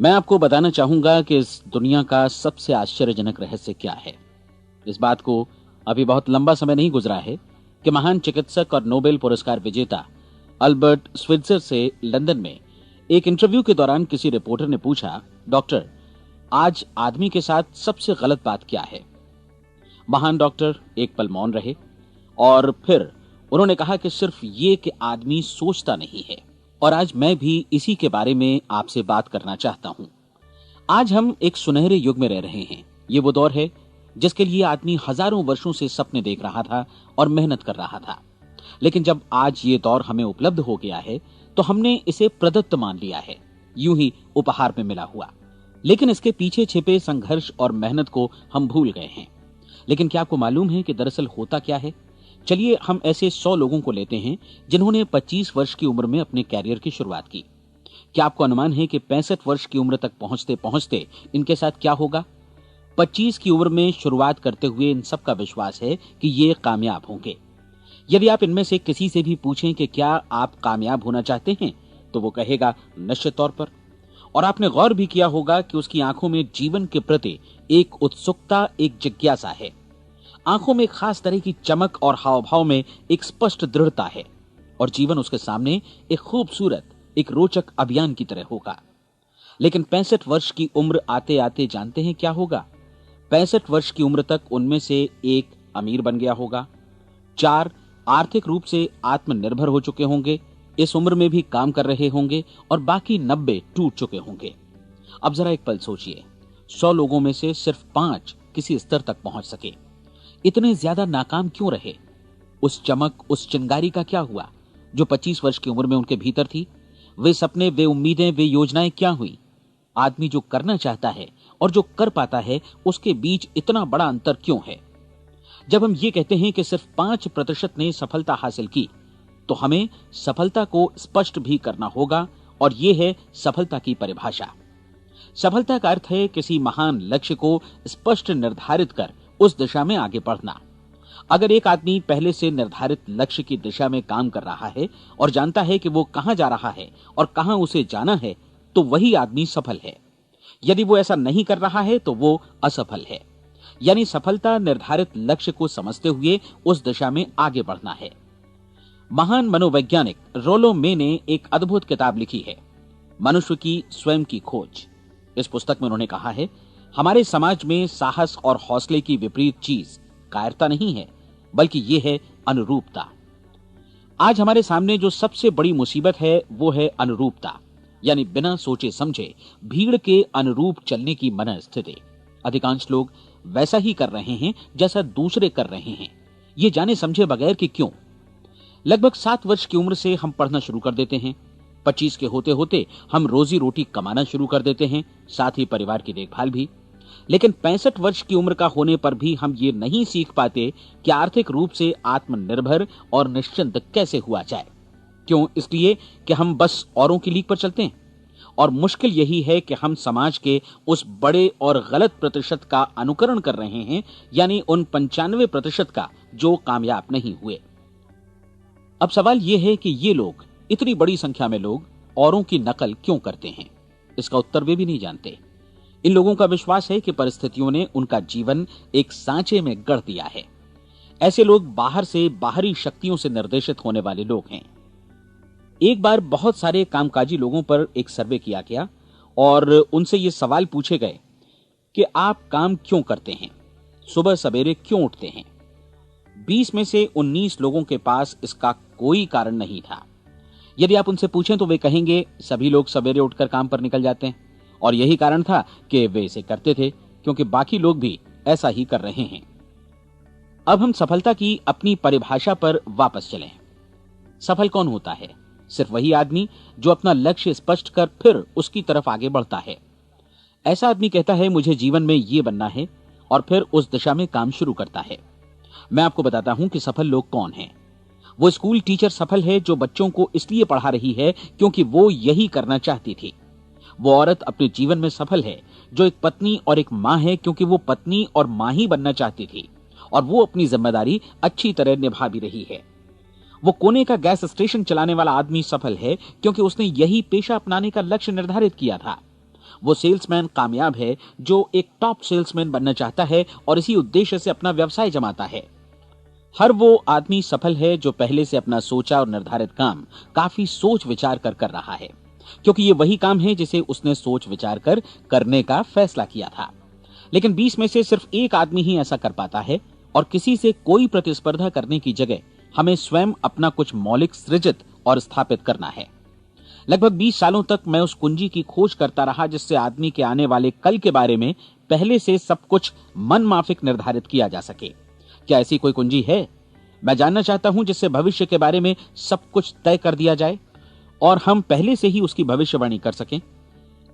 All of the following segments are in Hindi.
मैं आपको बताना चाहूंगा कि इस दुनिया का सबसे आश्चर्यजनक रहस्य क्या है। इस बात को अभी बहुत लंबा समय नहीं गुजरा है कि महान चिकित्सक और नोबेल पुरस्कार विजेता अल्बर्ट स्विट्जर से लंदन में एक इंटरव्यू के दौरान किसी रिपोर्टर ने पूछा, डॉक्टर, आज आदमी के साथ सबसे गलत बात क्या है? महान डॉक्टर एक पल मौन रहे और फिर उन्होंने कहा कि सिर्फ ये कि आदमी सोचता नहीं है। और आज मैं भी इसी के बारे में आपसे बात करना चाहता हूं। आज हम एक सुनहरे युग में रह रहे हैं। ये वो दौर है जिसके लिए आदमी हजारों वर्षों से सपने देख रहा था और मेहनत कर रहा था। लेकिन जब आज ये दौर हमें उपलब्ध हो गया है तो हमने इसे प्रदत्त मान लिया है, यूं ही उपहार में मिला हुआ। लेकिन इसके पीछे छिपे संघर्ष और मेहनत को हम भूल गए हैं। लेकिन क्या आपको मालूम है कि दरअसल होता क्या है? चलिए हम ऐसे 100 लोगों को लेते हैं जिन्होंने 25 वर्ष की उम्र में अपने कैरियर की शुरुआत की। क्या आपको अनुमान है कि 65 वर्ष की उम्र तक पहुंचते पहुंचते इनके साथ क्या होगा? 25 की उम्र में शुरुआत करते हुए इन सबका विश्वास है कि ये कामयाब होंगे। यदि आप इनमें से किसी से भी पूछें कि क्या आप कामयाब होना चाहते हैं, तो वो कहेगा निश्चित तौर पर। और आपने गौर भी किया होगा कि उसकी आंखों में जीवन के प्रति एक उत्सुकता, एक जिज्ञासा है। आंखों में एक खास तरह की चमक और हाव भाव में एक स्पष्ट दृढ़ता है और जीवन उसके सामने एक खूबसूरत, एक रोचक अभियान की तरह होगा। लेकिन 65 वर्ष की उम्र आते आते जानते हैं क्या होगा? 65 वर्ष की उम्र तक उनमें से एक अमीर बन गया होगा, 4 आर्थिक रूप से आत्मनिर्भर हो चुके होंगे, इस उम्र में भी काम कर रहे होंगे और बाकी 90 टूट चुके होंगे। अब जरा एक पल सोचिए, 100 लोगों में से सिर्फ 5 किसी स्तर तक पहुंच सके। इतने ज्यादा नाकाम क्यों रहे? उस चमक, उस चिंगारी का क्या हुआ जो 25 वर्ष की उम्र में उनके भीतर थी? वे सपने, वे उम्मीदें, वे योजनाएं क्या हुई? आदमी जो करना चाहता है और जो कर पाता है, उसके बीच इतना बड़ा अंतर क्यों है? जब हम ये कहते हैं कि सिर्फ 5% ने सफलता हासिल की, तो हमें सफलता को स्पष्ट भी करना होगा और यह है सफलता की परिभाषा। सफलता का अर्थ है किसी महान लक्ष्य को स्पष्ट निर्धारित कर उस दिशा में आगे बढ़ना। अगर एक आदमी पहले से निर्धारित लक्ष्य की दिशा में काम कर रहा है और जानता है कि वो कहां जा रहा है और कहां उसे जाना है, तो वही आदमी सफल है। यदि वो ऐसा नहीं कर रहा है तो वो असफल है। यानी सफलता निर्धारित लक्ष्य को समझते हुए उस दिशा में आगे बढ़ना है। महान मनोवैज्ञानिक रोलो मे ने एक अद्भुत किताब लिखी है, मनुष्य की स्वयं की खोज। इस पुस्तक में उन्होंने कहा है, हमारे समाज में साहस और हौसले की विपरीत चीज कायरता नहीं है, बल्कि यह है अनुरूपता। आज हमारे सामने जो सबसे बड़ी मुसीबत है वो है अनुरूपता, यानी बिना सोचे समझे भीड़ के अनुरूप चलने की मनस्थिति। अधिकांश लोग वैसा ही कर रहे हैं जैसा दूसरे कर रहे हैं, ये जाने समझे बगैर कि क्यों। लगभग 7 वर्ष की उम्र से हम पढ़ना शुरू कर देते हैं। 25 के होते होते हम रोजी रोटी कमाना शुरू कर देते हैं, साथ ही परिवार की देखभाल भी। लेकिन 65 वर्ष की उम्र का होने पर भी हम ये नहीं सीख पाते कि आर्थिक रूप से आत्मनिर्भर और निश्चिंत कैसे हुआ जाए। क्यों? इसलिए कि हम बस औरों की लीक पर चलते हैं। और मुश्किल यही है कि हम समाज के उस बड़े और गलत प्रतिशत का अनुकरण कर रहे हैं, यानी उन 95% का जो कामयाब नहीं हुए। अब सवाल यह है कि ये लोग, इतनी बड़ी संख्या में लोग, औरों की नकल क्यों करते हैं? इसका उत्तर वे भी नहीं जानते। इन लोगों का विश्वास है कि परिस्थितियों ने उनका जीवन एक सांचे में गढ़ दिया है। ऐसे लोग बाहर से, बाहरी शक्तियों से निर्देशित होने वाले लोग हैं। एक बार बहुत सारे कामकाजी लोगों पर एक सर्वे किया गया और उनसे ये सवाल पूछे गए कि आप काम क्यों करते हैं, सुबह सवेरे क्यों उठते हैं? 20 में से 19 लोगों के पास इसका कोई कारण नहीं था। यदि आप उनसे पूछें तो वे कहेंगे सभी लोग सवेरे उठकर काम पर निकल जाते हैं और यही कारण था कि वे इसे करते थे क्योंकि बाकी लोग भी ऐसा ही कर रहे हैं। अब हम सफलता की अपनी परिभाषा पर वापस चलें। सफल कौन होता है? सिर्फ वही आदमी जो अपना लक्ष्य स्पष्ट कर फिर उसकी तरफ आगे बढ़ता है। ऐसा आदमी कहता है मुझे जीवन में ये बनना है और फिर उस दिशा में काम शुरू करता है। मैं आपको बताता हूं कि सफल लोग कौन हैं। वो स्कूल टीचर सफल है जो बच्चों को इसलिए पढ़ा रही है क्योंकि वो यही करना चाहती थी। वो औरत अपने जीवन में सफल है जो एक पत्नी और एक मां है क्योंकि वो पत्नी और मां ही बनना चाहती थी और वो अपनी जिम्मेदारी अच्छी तरह निभा भी रही है। वो कोने का गैस स्टेशन चलाने वाला आदमी सफल है क्योंकि उसने यही पेशा अपनाने का लक्ष्य निर्धारित किया था। वो सेल्समैन कामयाब है जो एक टॉप सेल्समैन बनना चाहता है और इसी उद्देश्य से अपना व्यवसाय जमाता है। हर वो आदमी सफल है जो पहले से अपना सोचा और निर्धारित काम काफी सोच विचार कर रहा है, क्योंकि ये वही काम है जिसे उसने सोच विचार कर करने का फैसला किया था। लेकिन 20 में से सिर्फ एक आदमी ही ऐसा कर पाता है, और किसी से कोई प्रतिस्पर्धा करने की जगह हमें स्वयं अपना कुछ मौलिक सृजित और स्थापित करना है। लगभग 20 सालों तक मैं उस कुंजी की खोज करता रहा जिससे आदमी के आने वाले कल के बारे में पहले से सब कुछ मन माफिक निर्धारित किया जा सके। क्या ऐसी कोई कुंजी है? मैं जानना चाहता हूं जिससे भविष्य के बारे में सब कुछ तय कर दिया जाए और हम पहले से ही उसकी भविष्यवाणी कर सकें।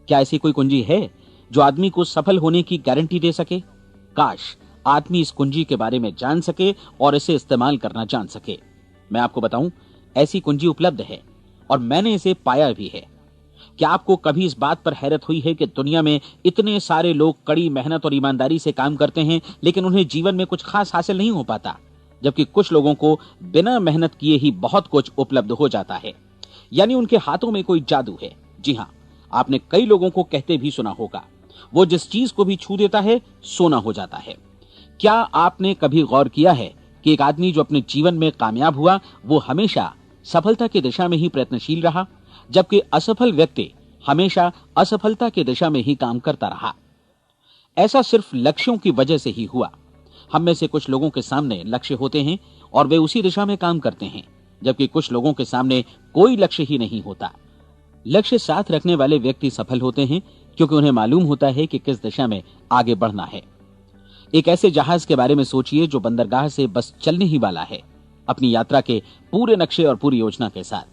क्या ऐसी कोई कुंजी है जो आदमी को सफल होने की गारंटी दे सके? काश आदमी इस कुंजी के बारे में जान सके और इसे इस्तेमाल करना जान सके। मैं आपको बताऊं, ऐसी कुंजी उपलब्ध है और मैंने इसे पाया भी है। क्या आपको कभी इस बात पर हैरत हुई है कि दुनिया में इतने सारे लोग कड़ी मेहनत और ईमानदारी से काम करते हैं, लेकिन उन्हें जीवन में कुछ खास हासिल नहीं हो पाता, जबकि कुछ लोगों को बिना मेहनत किए ही बहुत कुछ उपलब्ध हो जाता है। यानी उनके हाथों में कोई जादू है। जी हां, आपने कई लोगों को कहते भी सुना होगा, वो जिस चीज को भी छू देता है सोना हो जाता है। क्या आपने कभी गौर किया है कि एक आदमी जो अपने जीवन में कामयाब हुआ वो हमेशा सफलता की दिशा में ही प्रयत्नशील रहा, जबकि असफल व्यक्ति हमेशा असफलता की दिशा में ही काम करता रहा? ऐसा सिर्फ लक्ष्यों की वजह से ही हुआ। हम में से कुछ लोगों के सामने लक्ष्य होते हैं और वे उसी दिशा में काम करते हैं, जबकि कुछ लोगों के सामने कोई लक्ष्य ही नहीं होता। लक्ष्य साथ रखने वाले व्यक्ति सफल होते हैं क्योंकि उन्हें मालूम होता है कि किस दिशा में आगे बढ़ना है। एक ऐसे जहाज के बारे में सोचिए जो बंदरगाह से बस चलने ही वाला है, अपनी यात्रा के पूरे नक्शे और पूरी योजना के साथ।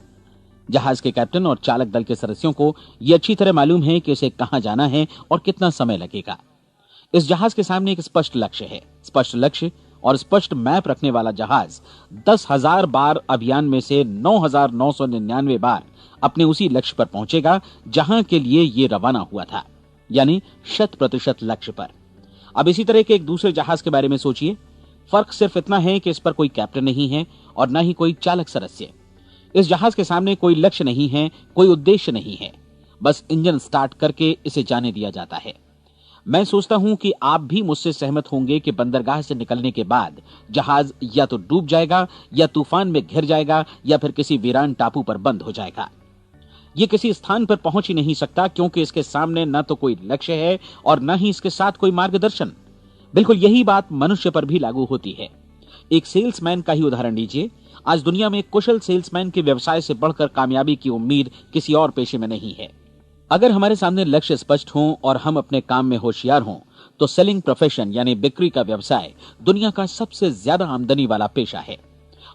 जहाज के कैप्टन और चालक दल के सदस्यों को यह अच्छी तरह मालूम है कि उसे कहां जाना है और कितना समय लगेगा। इस जहाज के सामने एक स्पष्ट लक्ष्य है। स्पष्ट लक्ष्य और स्पष्ट मैप रखने वाला जहाज 10,000 बार अभियान में से 9,999 बार अपने उसी लक्ष्य पर पहुंचेगा जहां के लिए ये रवाना हुआ था, यानी 100% लक्ष्य पर। अब इसी तरह के एक दूसरे जहाज के बारे में सोचिए। फर्क सिर्फ इतना है कि इस पर कोई कैप्टन नहीं है और न ही कोई चालक सदस्य। इस जहाज के सामने कोई लक्ष्य नहीं है, कोई उद्देश्य नहीं है, बस इंजन स्टार्ट करके इसे जाने दिया जाता है। मैं सोचता हूं कि आप भी मुझसे सहमत होंगे कि बंदरगाह से निकलने के बाद जहाज या तो डूब जाएगा या तूफान में घिर जाएगा या फिर किसी वीरान टापू पर बंद हो जाएगा। ये किसी स्थान पर पहुंच ही नहीं सकता क्योंकि इसके सामने न तो कोई लक्ष्य है और न ही इसके साथ कोई मार्गदर्शन। बिल्कुल यही बात मनुष्य पर भी लागू होती है। एक सेल्समैन का ही उदाहरण लीजिए। आज दुनिया में कुशल सेल्समैन के व्यवसाय से बढ़कर कामयाबी की उम्मीद किसी और पेशे में नहीं है। अगर हमारे सामने लक्ष्य स्पष्ट हों और हम अपने काम में होशियार हों तो सेलिंग प्रोफेशन यानी बिक्री का व्यवसाय दुनिया का सबसे ज्यादा आमदनी वाला पेशा है।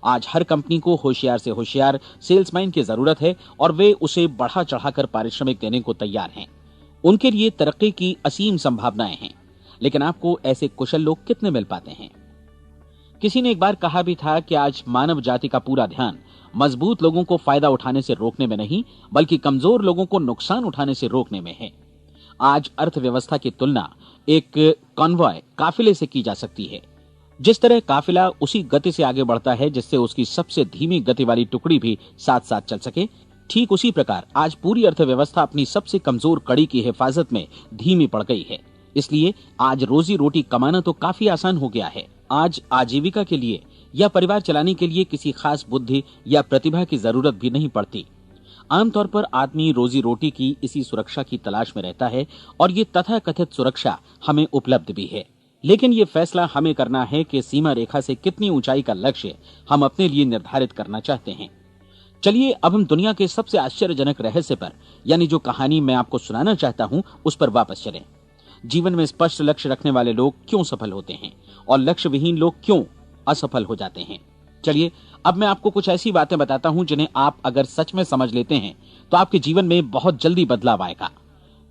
आज हर कंपनी को होशियार से होशियार सेल्समैन की जरूरत है और वे उसे बढ़ा चढ़ाकर पारिश्रमिक देने को तैयार हैं। उनके लिए तरक्की की असीम संभावनाएं हैं, लेकिन आपको ऐसे कुशल लोग कितने मिल पाते हैं? किसी ने एक बार कहा भी था कि आज मानव जाति का पूरा ध्यान मजबूत लोगों को फायदा उठाने से रोकने में नहीं, बल्कि कमजोर लोगों को नुकसान उठाने से रोकने में है। आज अर्थव्यवस्था की तुलना एक कॉन्वॉय काफिले से की जा सकती है। जिस तरह काफिला उसी गति से आगे बढ़ता है जिससे उसकी सबसे धीमी गति वाली टुकड़ी भी साथ साथ चल सके, ठीक उसी प्रकार आज पूरी अर्थव्यवस्था अपनी सबसे कमजोर कड़ी की हिफाजत में धीमी पड़ गई है। इसलिए आज रोजी रोटी कमाना तो काफी आसान हो गया है। आज आजीविका के लिए या परिवार चलाने के लिए किसी खास बुद्धि या प्रतिभा की जरूरत भी नहीं पड़ती। आमतौर पर आदमी रोजी रोटी की इसी सुरक्षा की तलाश में रहता है और ये तथाकथित सुरक्षा हमें उपलब्ध भी है। लेकिन ये फैसला हमें करना है कि सीमा रेखा से कितनी ऊंचाई का लक्ष्य हम अपने लिए निर्धारित करना चाहते हैं। चलिए अब हम दुनिया के सबसे आश्चर्यजनक रहस्य पर, यानी जो कहानी मैं आपको सुनाना चाहता हूं, उस पर वापस चलें। जीवन में स्पष्ट लक्ष्य रखने वाले लोग क्यों सफल होते हैं और लक्ष्य विहीन लोग क्यों असफल हो जाते हैं? चलिए अब मैं आपको कुछ ऐसी बातें बताता हूं जिन्हें आप अगर सच में समझ लेते हैं तो आपके जीवन में बहुत जल्दी बदलाव आएगा।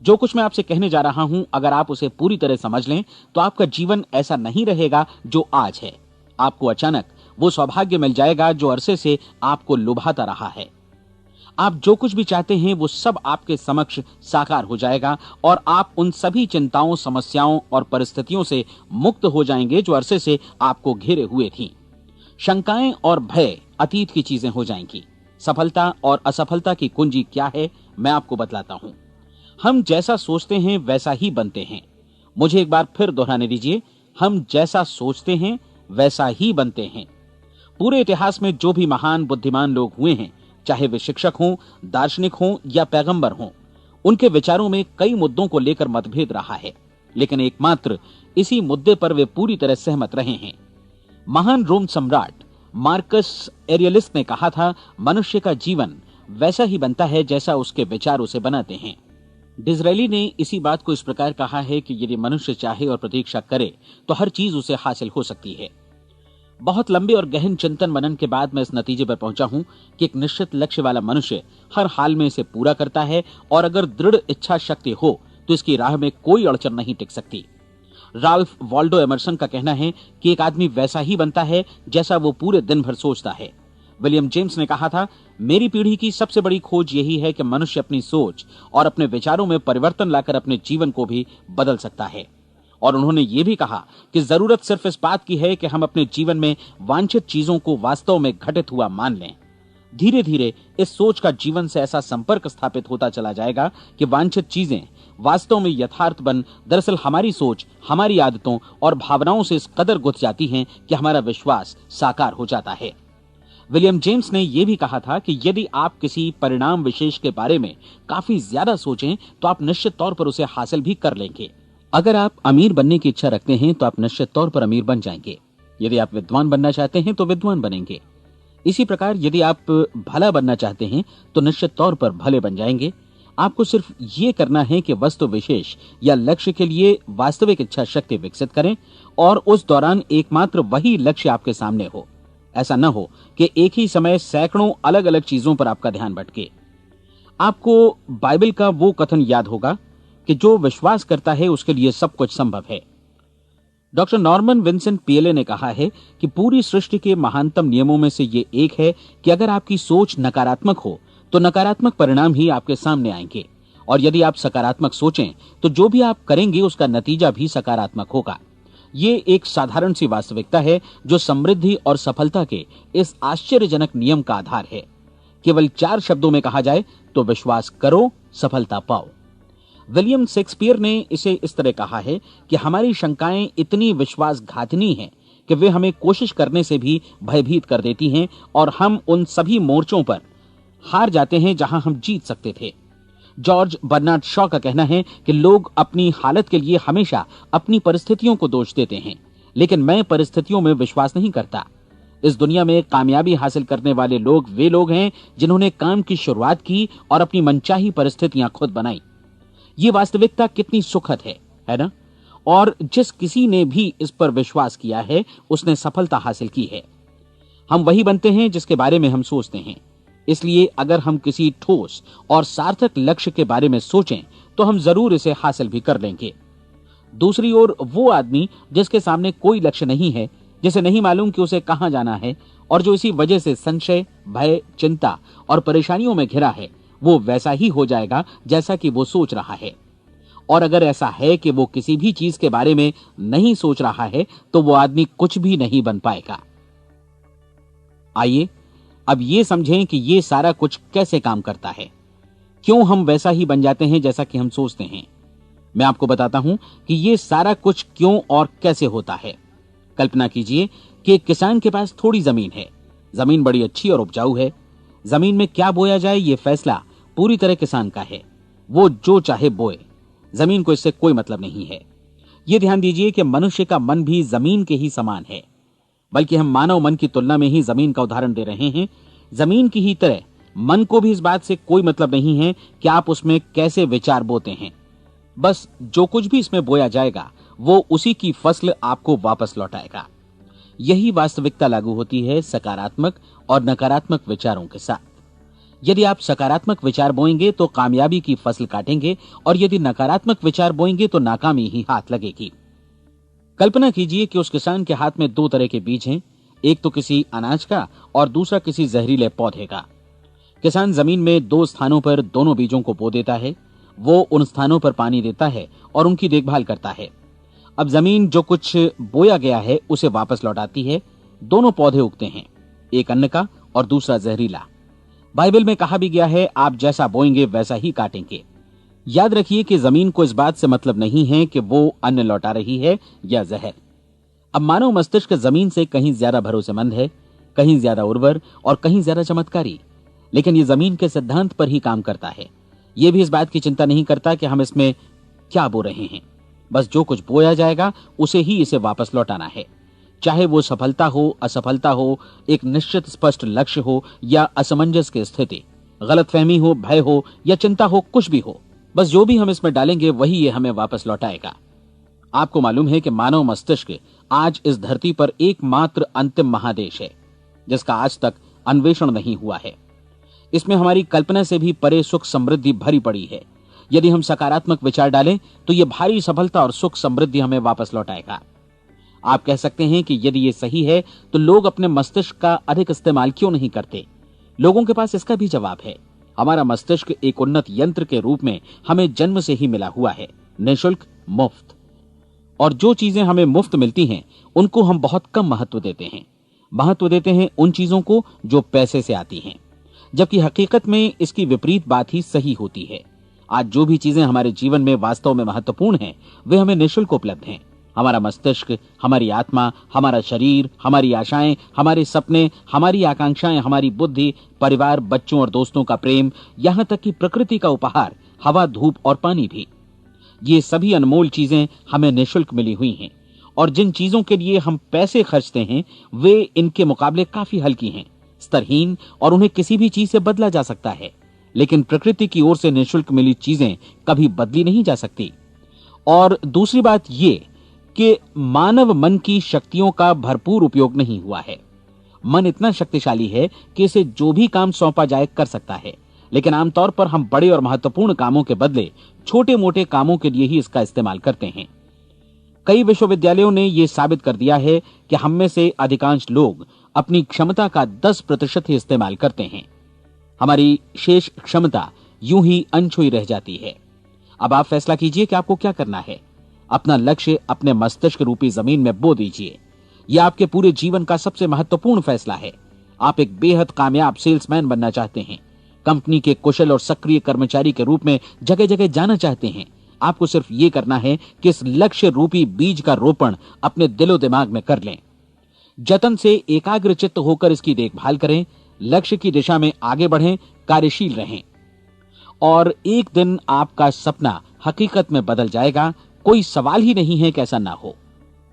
जो कुछ मैं आपसे कहने जा रहा हूं, अगर आप उसे पूरी तरह समझ लें तो आपका जीवन ऐसा नहीं रहेगा जो आज है। आपको अचानक वो सौभाग्य मिल जाएगा जो अरसे से आपको लुभाता रहा है। आप जो कुछ भी चाहते हैं वो सब आपके समक्ष साकार हो जाएगा और आप उन सभी चिंताओं, समस्याओं और परिस्थितियों से मुक्त हो जाएंगे जो अरसे से आपको घेरे हुए थीं। शंकाएं और भय अतीत की चीजें हो जाएंगी। सफलता और असफलता की कुंजी क्या है, मैं आपको बतलाता हूं। हम जैसा सोचते हैं वैसा ही बनते हैं। मुझे एक बार फिर दोहराने दीजिए, हम जैसा सोचते हैं वैसा ही बनते हैं। पूरे इतिहास में जो भी महान बुद्धिमान लोग हुए हैं, चाहे वे शिक्षक हों, दार्शनिक हों या पैगंबर हों, उनके विचारों में कई मुद्दों को लेकर मतभेद रहा है, लेकिन एकमात्र इसी मुद्दे पर वे पूरी तरह सहमत रहे हैं। महान रोम सम्राट मार्कस एरियलिस ने कहा था, मनुष्य का जीवन वैसा ही बनता है जैसा उसके विचार उसे बनाते हैं। डिज़रायली ने इसी बात को इस प्रकार कहा है कि यदि मनुष्य चाहे और प्रतीक्षा करे तो हर चीज उसे हासिल हो सकती है। बहुत लंबे और गहन चिंतन मनन के बाद मैं इस नतीजे पर पहुंचा हूं कि एक निश्चित लक्ष्य वाला मनुष्य हर हाल में इसे पूरा करता है, और अगर दृढ़ इच्छा शक्ति हो तो इसकी राह में कोई अड़चन नहीं टिक सकती। राल्फ वॉल्डो एमर्सन का कहना है कि एक आदमी वैसा ही बनता है जैसा वो पूरे दिन भर सोचता है। विलियम जेम्स ने कहा था, मेरी पीढ़ी की सबसे बड़ी खोज यही है कि मनुष्य अपनी सोच और अपने विचारों में परिवर्तन लाकर अपने जीवन को भी बदल सकता है। और उन्होंने ये भी कहा कि जरूरत सिर्फ इस बात की है कि हम अपने जीवन में वांछित चीजों को वास्तव में घटित हुआ मान लें। धीरे धीरे इस सोच का जीवन से ऐसा संपर्क स्थापित होता चला जाएगा कि वांछित चीजें वास्तव में यथार्थ बन दरअसल हमारी सोच, हमारी आदतों और भावनाओं से इस कदर गुथ जाती हैं कि हमारा विश्वास साकार हो जाता है। विलियम जेम्स ने यह भी कहा था कि यदि आप किसी परिणाम विशेष के बारे में काफी ज्यादा सोचें तो आप निश्चित तौर पर उसे हासिल भी कर लेंगे। अगर आप अमीर बनने की इच्छा रखते हैं तो आप निश्चित तौर पर अमीर बन जाएंगे। यदि आप विद्वान बनना चाहते हैं तो विद्वान बनेंगे। इसी प्रकार यदि आप भला बनना चाहते हैं तो निश्चित तौर पर भले बन जाएंगे। आपको सिर्फ ये करना है कि वस्तु विशेष या लक्ष्य के लिए वास्तविक इच्छा शक्ति विकसित करें और उस दौरान एकमात्र वही लक्ष्य आपके सामने हो। ऐसा न हो कि एक ही समय सैकड़ों अलग अलग चीजों पर आपका ध्यान भटके। आपको बाइबल का वो कथन याद होगा कि जो विश्वास करता है उसके लिए सब कुछ संभव है। डॉक्टर नॉर्मन विंसेंट पीएले ने कहा है कि पूरी सृष्टि के महानतम नियमों में से ये एक है कि अगर आपकी सोच नकारात्मक हो तो नकारात्मक परिणाम ही आपके सामने आएंगे, और यदि आप सकारात्मक सोचें तो जो भी आप करेंगे उसका नतीजा भी सकारात्मक होगा। ये एक साधारण सी वास्तविकता है जो समृद्धि और सफलता के इस आश्चर्यजनक नियम का आधार है। केवल 4 शब्दों में कहा जाए तो विश्वास करो, सफलता पाओ। विलियम शेक्सपियर ने इसे इस तरह कहा है कि हमारी शंकाएं इतनी विश्वासघातिनी हैं कि वे हमें कोशिश करने से भी भयभीत कर देती हैं, और हम उन सभी मोर्चों पर हार जाते हैं जहां हम जीत सकते थे। जॉर्ज बर्नार्ड शॉ का कहना है कि लोग अपनी हालत के लिए हमेशा अपनी परिस्थितियों को दोष देते हैं, लेकिन मैं परिस्थितियों में विश्वास नहीं करता। इस दुनिया में कामयाबी हासिल करने वाले लोग वे लोग हैं जिन्होंने काम की शुरुआत की और अपनी मनचाही परिस्थितियां खुद बनाई। ये वास्तविकता कितनी सुखद है ना? और जिस किसी ने भी इस पर विश्वास किया है उसने सफलता हासिल की है। हम वही बनते हैं जिसके बारे में हम सोचते हैं। इसलिए अगर हम किसी ठोस और सार्थक लक्ष्य के बारे में सोचें तो हम जरूर इसे हासिल भी कर लेंगे। दूसरी ओर वो आदमी जिसके सामने कोई लक्ष्य नहीं है, जिसे नहीं मालूम कि उसे कहां जाना है, और जो इसी वजह से संशय, भय, चिंता और परेशानियों में घिरा है, वो वैसा ही हो जाएगा जैसा कि वो सोच रहा है। और अगर ऐसा है कि वो किसी भी चीज के बारे में नहीं सोच रहा है तो वो आदमी कुछ भी नहीं बन पाएगा। आइए अब ये समझें कि ये सारा कुछ कैसे काम करता है, क्यों हम वैसा ही बन जाते हैं जैसा कि हम सोचते हैं। मैं आपको बताता हूं कि ये सारा कुछ क्यों और कैसे होता है। कल्पना कीजिए कि एक किसान के पास थोड़ी जमीन है। जमीन बड़ी अच्छी और उपजाऊ है। जमीन में क्या बोया जाए ये फैसला पूरी तरह किसान का है। वो जो चाहे बोए, जमीन को इससे कोई मतलब नहीं है। ये ध्यान दीजिए कि मनुष्य का मन भी जमीन के ही समान है, बल्कि हम मानव मन की तुलना में ही जमीन का उदाहरण दे रहे हैं। जमीन की ही तरह मन को भी इस बात से कोई मतलब नहीं है कि आप उसमें कैसे विचार बोते हैं। बस जो कुछ भी इसमें बोया जाएगा वो उसी की फसल आपको वापस लौटाएगा। यही वास्तविकता लागू होती है सकारात्मक और नकारात्मक विचारों के साथ। यदि आप सकारात्मक विचार बोएंगे तो कामयाबी की फसल काटेंगे, और यदि नकारात्मक विचार बोएंगे तो नाकामी ही हाथ लगेगी। कल्पना कीजिए कि उस किसान के हाथ में 2 तरह के बीज हैं, एक तो किसी अनाज का और दूसरा किसी जहरीले पौधे का। किसान जमीन में 2 स्थानों पर दोनों बीजों को बो देता है। वो उन स्थानों पर पानी देता है और उनकी देखभाल करता है। अब जमीन जो कुछ बोया गया है उसे वापस लौटाती है। दोनों पौधे उगते हैं, एक अन्न का और दूसरा जहरीला। बाइबल में कहा भी गया है, आप जैसा बोएंगे वैसा ही काटेंगे। याद रखिए कि जमीन को इस बात से मतलब नहीं है कि वो अन्न लौटा रही है या जहर। अब मानव मस्तिष्क जमीन से कहीं ज्यादा भरोसेमंद है, कहीं ज्यादा उर्वर और कहीं ज्यादा चमत्कारी, लेकिन ये जमीन के सिद्धांत पर ही काम करता है। ये भी इस बात की चिंता नहीं करता कि हम इसमें क्या बो रहे हैं। बस जो कुछ बोया जाएगा उसे ही इसे वापस लौटाना है, चाहे वो सफलता हो, असफलता हो, एक निश्चित स्पष्ट लक्ष्य हो या असमंजस की स्थिति, गलतफहमी हो, भय हो या चिंता हो, कुछ भी हो। बस जो भी हम इसमें डालेंगे वही ये हमें वापस लौटाएगा। आपको मालूम है कि मानव मस्तिष्क आज इस धरती पर एकमात्र अंतिम महादेश है जिसका आज तक अन्वेषण नहीं हुआ है। इसमें हमारी कल्पना से भी परे सुख समृद्धि भरी पड़ी है। यदि हम सकारात्मक विचार डालें तो यह भारी सफलता और सुख समृद्धि हमें वापस लौटाएगा। आप कह सकते हैं कि यदि ये सही है तो लोग अपने मस्तिष्क का अधिक इस्तेमाल क्यों नहीं करते? लोगों के पास इसका भी जवाब है। हमारा मस्तिष्क एक उन्नत यंत्र के रूप में हमें जन्म से ही मिला हुआ है, निःशुल्क, मुफ्त। और जो चीजें हमें मुफ्त मिलती हैं उनको हम बहुत कम महत्व देते हैं। महत्व देते हैं उन चीजों को जो पैसे से आती हैं, जबकि हकीकत में इसकी विपरीत बात ही सही होती है। आज जो भी चीजें हमारे जीवन में वास्तव में महत्वपूर्ण हैं वे हमें निःशुल्क उपलब्ध हैं। हमारा मस्तिष्क, हमारी आत्मा, हमारा शरीर, हमारी आशाएं, हमारे सपने, हमारी आकांक्षाएं, हमारी बुद्धि, परिवार, बच्चों और दोस्तों का प्रेम, यहां तक कि प्रकृति का उपहार, हवा, धूप और पानी भी, ये सभी अनमोल चीजें हमें निःशुल्क मिली हुई हैं। और जिन चीजों के लिए हम पैसे खर्चते हैं वे इनके मुकाबले काफी हल्की हैं, स्तरहीन, और उन्हें किसी भी चीज से बदला जा सकता है। लेकिन प्रकृति की ओर से निःशुल्क मिली चीजें कभी बदली नहीं जा सकती। और दूसरी बात ये कि मानव मन की शक्तियों का भरपूर उपयोग नहीं हुआ है। मन इतना शक्तिशाली है कि इसे जो भी काम सौंपा जाए कर सकता है, लेकिन आमतौर पर हम बड़े और महत्वपूर्ण कामों के बदले छोटे मोटे कामों के लिए ही इसका इस्तेमाल करते हैं। कई विश्वविद्यालयों ने यह साबित कर दिया है कि हम में से अधिकांश लोग अपनी क्षमता का 10% ही इस्तेमाल करते हैं। हमारी शेष क्षमता यूं ही अनछुई रह जाती है। अब आप फैसला कीजिए कि आपको क्या करना है। अपना लक्ष्य अपने मस्तिष्क रूपी जमीन में बो दीजिए। यह आपके पूरे जीवन का सबसे महत्वपूर्ण फैसला है। आप एक बेहद कामयाब सेल्समैन बनना चाहते हैं, कंपनी के कुशल और सक्रिय कर्मचारी के रूप में जगह जगह जाना चाहते हैं। आपको सिर्फ ये करना है कि इस लक्ष्य रूपी बीज का रोपण अपने दिलो दिमाग में कर लें। जतन से एकाग्रचित्त होकर इसकी देखभाल करें, लक्ष्य की दिशा में आगे बढ़ें, कार्यशील रहें, और एक दिन आपका सपना हकीकत में बदल जाएगा। कोई सवाल ही नहीं है कि ऐसा ना हो।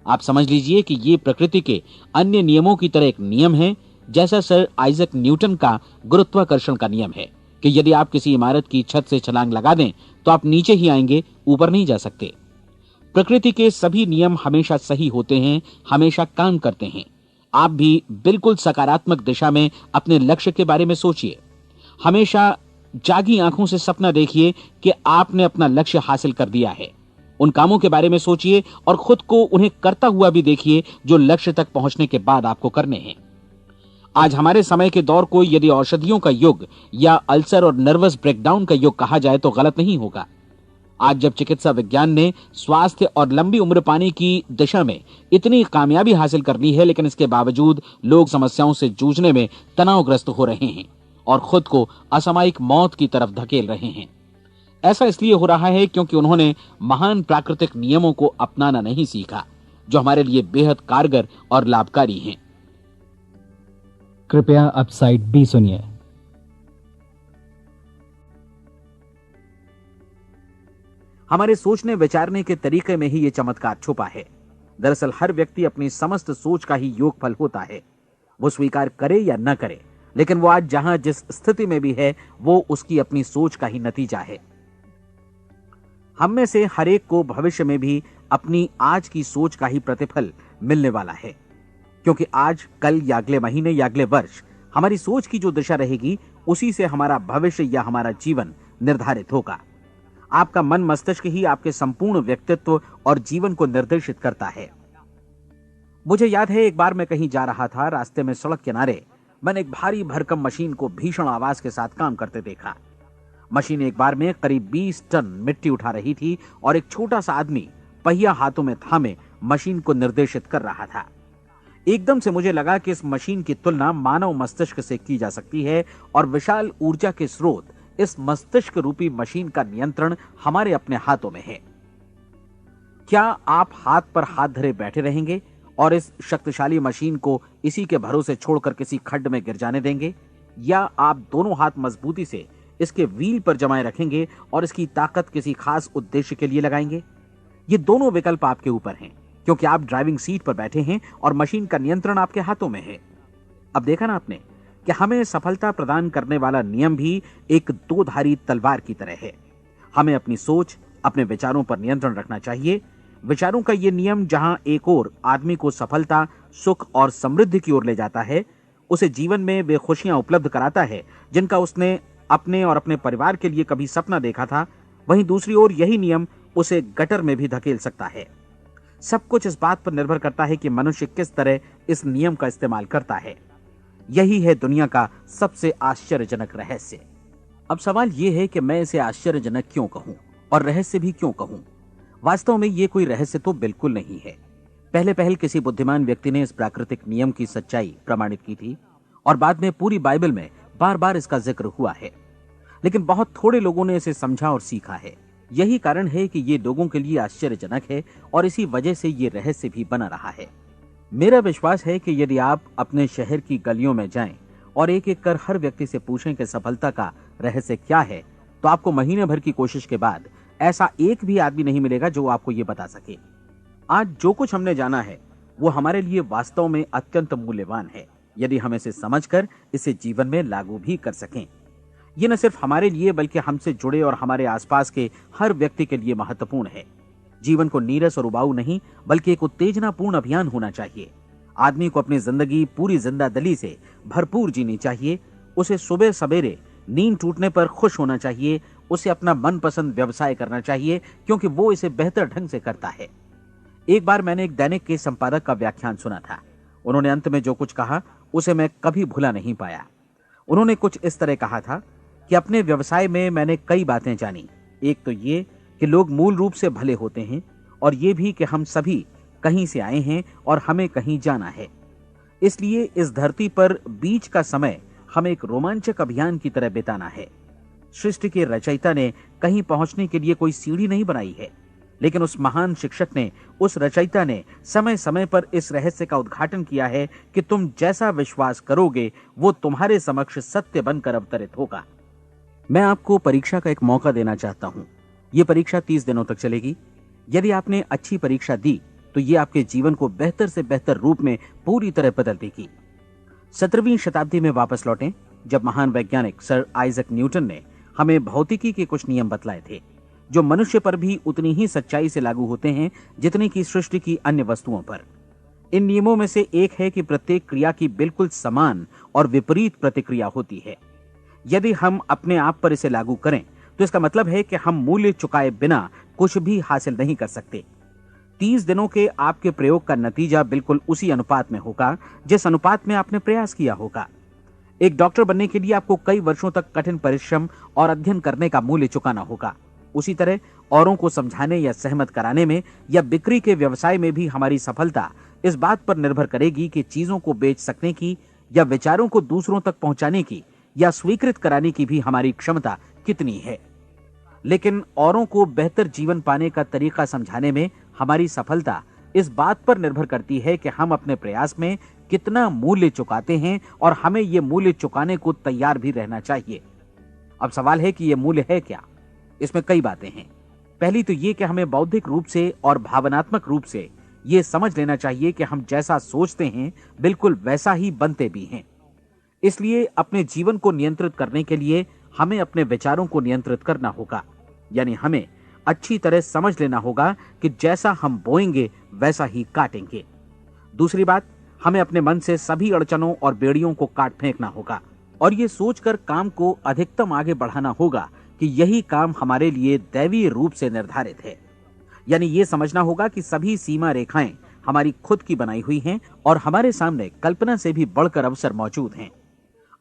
आप समझ लीजिए कि ये प्रकृति के अन्य नियमों की तरह एक नियम है, जैसा सर आइजैक न्यूटन का गुरुत्वाकर्षण का नियम है कि यदि आप किसी इमारत की छत से छलांग लगा दें तो आप नीचे ही आएंगे, ऊपर नहीं जा सकते। प्रकृति के सभी नियम हमेशा सही होते हैं, हमेशा काम करते हैं। आप भी बिल्कुल सकारात्मक दिशा में अपने लक्ष्य के बारे में सोचिए। हमेशा जागी आंखों से सपना देखिए कि आपने अपना लक्ष्य हासिल कर दिया है। उन कामों के बारे में सोचिए और खुद को उन्हें करता हुआ भी देखिए जो लक्ष्य तक पहुंचने के बाद आपको करने हैं। आज हमारे समय के दौर को यदि औषधियों का युग या अल्सर और नर्वस ब्रेकडाउन का युग कहा जाए तो गलत नहीं होगा। आज जब चिकित्सा विज्ञान ने स्वास्थ्य और लंबी उम्र पाने की दिशा में इतनी कामयाबी हासिल कर ली है, लेकिन इसके बावजूद लोग समस्याओं से जूझने में तनावग्रस्त हो रहे हैं और खुद को असामयिक मौत की तरफ धकेल रहे हैं। ऐसा इसलिए हो रहा है क्योंकि उन्होंने महान प्राकृतिक नियमों को अपनाना नहीं सीखा, जो हमारे लिए बेहद कारगर और लाभकारी हैं। कृपया अब साइड बी सुनिए। हमारे सोचने विचारने के तरीके में ही ये चमत्कार छुपा है। दरअसल हर व्यक्ति अपनी समस्त सोच का ही योगफल होता है। वो स्वीकार करे या न करे, लेकिन वो आज जहां जिस स्थिति में भी है वो उसकी अपनी सोच का ही नतीजा है। हम में से हर एक को भविष्य में भी अपनी आज की सोच का ही प्रतिफल मिलने वाला है, क्योंकि आज, कल या अगले महीने या अगले वर्ष हमारी सोच की जो दिशा रहेगी उसी से हमारा भविष्य या हमारा जीवन निर्धारित होगा। आपका मन मस्तिष्क ही आपके संपूर्ण व्यक्तित्व और जीवन को निर्देशित करता है। मुझे याद है एक बार मैं कहीं जा रहा था, रास्ते में सड़क किनारे मैंने एक भारी भरकम मशीन को भीषण आवाज के साथ काम करते देखा। मशीन एक बार में करीब 20 टन मिट्टी उठा रही थी और एक छोटा सा आदमी पहिया हाथों में थामे मशीन को निर्देशित कर रहा था। एकदम से मुझे लगा कि इस मशीन की तुलना मानव मस्तिष्क से की जा सकती है और विशाल ऊर्जा के स्रोत इस मस्तिष्क रूपी मशीन का नियंत्रण हमारे अपने हाथों में है। क्या आप हाथ पर हाथ धरे बैठे रहेंगे और इस शक्तिशाली मशीन को इसी के भरोसे छोड़कर किसी खड्ड में गिर जाने देंगे, या आप दोनों हाथ मजबूती से इसके व्हील पर जमाए रखेंगे और इसकी ताकत किसी खास उद्देश्य के लिए लगाएंगे? ये दोनों विकल्प आपके ऊपर हैं, क्योंकि आप ड्राइविंग सीट पर बैठे हैं और मशीन का नियंत्रण आपके हाथों में है। अब देखा ना आपने कि हमें सफलता प्रदान करने वाला नियम भी एक दो धारी तलवार की तरह है। हमें अपनी सोच, अपने विचारों पर नियंत्रण रखना चाहिए। विचारों का यह नियम जहां एक ओर आदमी को सफलता, सुख और समृद्धि की ओर ले जाता है, उसे जीवन में वे खुशियां उपलब्ध कराता है जिनका उसने अपने और अपने परिवार के लिए कभी सपना देखा था, वहीं दूसरी ओर यही नियम उसे गटर में भी धकेल सकता है। सब कुछ इस बात पर निर्भर करता है कि मनुष्य किस तरह इस नियम का इस्तेमाल करता है। यही है दुनिया का सबसे आश्चर्यजनक रहस्य। अब सवाल यह है कि मैं इसे आश्चर्यजनक क्यों कहूं और रहस्य भी क्यों कहूं? वास्तव में यह कोई रहस्य तो बिल्कुल नहीं है। पहले पहल किसी बुद्धिमान व्यक्ति ने इस प्राकृतिक नियम की सच्चाई प्रमाणित की थी और बाद में पूरी बाइबल में बार बार इसका जिक्र हुआ है, लेकिन बहुत थोड़े लोगों ने इसे समझा और सीखा है। यही कारण है कि ये लोगों के लिए आश्चर्यजनक है और इसी वजह से ये रहस्य भी बना रहा है। मेरा विश्वास है कि यदि आप अपने शहर की गलियों में जाएं और एक एक कर हर व्यक्ति से पूछें कि सफलता का रहस्य क्या है, तो आपको महीने भर की कोशिश के बाद ऐसा एक भी आदमी नहीं मिलेगा जो आपको ये बता सके। आज जो कुछ हमने जाना है वो हमारे लिए वास्तव में अत्यंत मूल्यवान है, यदि हम इसे समझकर इसे जीवन में लागू भी कर सकें। ये न सिर्फ हमारे लिए बल्कि हमसे जुड़े और हमारे आसपास के हर व्यक्ति के लिए महत्वपूर्ण है। जीवन को नीरस और उबाऊ नहीं बल्कि एक उत्तेजनापूर्ण अभियान होना चाहिए। आदमी को अपनी जिंदगी पूरी जिंदादिली से भरपूर जीनी चाहिए। उसे सुबह सवेरे नींद टूटने पर खुश होना चाहिए। उसे अपना मनपसंद व्यवसाय करना चाहिए, क्योंकि वो इसे बेहतर ढंग से करता है। एक बार मैंने एक दैनिक के संपादक का व्याख्यान सुना था। उन्होंने अंत में जो कुछ कहा उसे मैं कभी भुला नहीं पाया। उन्होंने कुछ इस तरह कहा था कि अपने व्यवसाय में मैंने कई बातें जानी। एक तो ये कि लोग मूल रूप से भले होते हैं, और ये भी कि हम सभी कहीं से आए हैं और हमें कहीं जाना है। इसलिए इस धरती पर बीच का समय हमें एक रोमांचक अभियान की तरह बिताना है। सृष्टि के रचयिता ने कहीं पहुंचने के लिए कोई सीढ़ी नहीं बनाई है, लेकिन उस महान शिक्षक ने, उस रचयिता ने समय समय पर इस रहस्य का उद्घाटन किया है कि तुम जैसा विश्वास करोगे वो तुम्हारे समक्ष सत्य बनकर अवतरित होगा। मैं आपको परीक्षा का एक मौका देना चाहता हूं। यह परीक्षा 30 दिनों तक चलेगी। यदि आपने अच्छी परीक्षा दी तो ये आपके जीवन को बेहतर से बेहतर रूप में पूरी तरह बदल देगी। 17वीं शताब्दी में वापस लौटें, जब महान वैज्ञानिक सर आइजक न्यूटन ने हमें भौतिकी के कुछ नियम बतलाए थे, जो मनुष्य पर भी उतनी ही सच्चाई से लागू होते हैं जितनी की सृष्टि की अन्य वस्तुओं पर। इन नियमों में से एक है कि प्रत्येक क्रिया की बिल्कुल समान और विपरीत प्रतिक्रिया होती है। यदि हम अपने आप पर इसे लागू करें तो इसका मतलब है कि हम मूल्य चुकाए बिना कुछ भी हासिल नहीं कर सकते। 30 दिनों के आपके प्रयोग का नतीजा बिल्कुल उसी अनुपात में होगा जिस अनुपात में आपने प्रयास किया होगा। एक डॉक्टर बनने के लिए आपको कई वर्षों तक कठिन परिश्रम और अध्ययन करने का मूल्य चुकाना होगा। उसी तरह औरों को समझाने या सहमत कराने में या बिक्री के व्यवसाय में भी हमारी सफलता इस बात पर निर्भर करेगी कि चीजों को बेच सकने की या विचारों को दूसरों तक पहुंचाने की या स्वीकृत कराने की भी हमारी क्षमता कितनी है। लेकिन औरों को बेहतर जीवन पाने का तरीका समझाने में हमारी सफलता इस बात पर निर्भर करती है कि हम अपने प्रयास में कितना मूल्य चुकाते हैं, और हमें यह मूल्य चुकाने को तैयार भी रहना चाहिए। अब सवाल है कि यह मूल्य है क्या? इसमें कई बातें हैं। पहली तो यह कि हमें बौद्धिक रूप से और भावनात्मक रूप से यह समझ लेना चाहिए कि हम जैसा सोचते हैं बिल्कुल वैसा ही बनते भी हैं। इसलिए अपने जीवन को नियंत्रित करने के लिए हमें अपने विचारों को नियंत्रित करना होगा। यानी हमें अच्छी तरह समझ लेना होगा कि जैसा हम बोएंगे वैसा ही काटेंगे। दूसरी बात, हमें अपने मन से सभी अड़चनों और बेड़ियों को काट फेंकना होगा और ये सोचकर काम को अधिकतम आगे बढ़ाना होगा कि यही काम हमारे लिए दैवीय रूप से निर्धारित है। यानी ये समझना होगा कि सभी सीमा रेखाएं हमारी खुद की बनाई हुई हैं और हमारे सामने कल्पना से भी बढ़कर अवसर मौजूद हैं।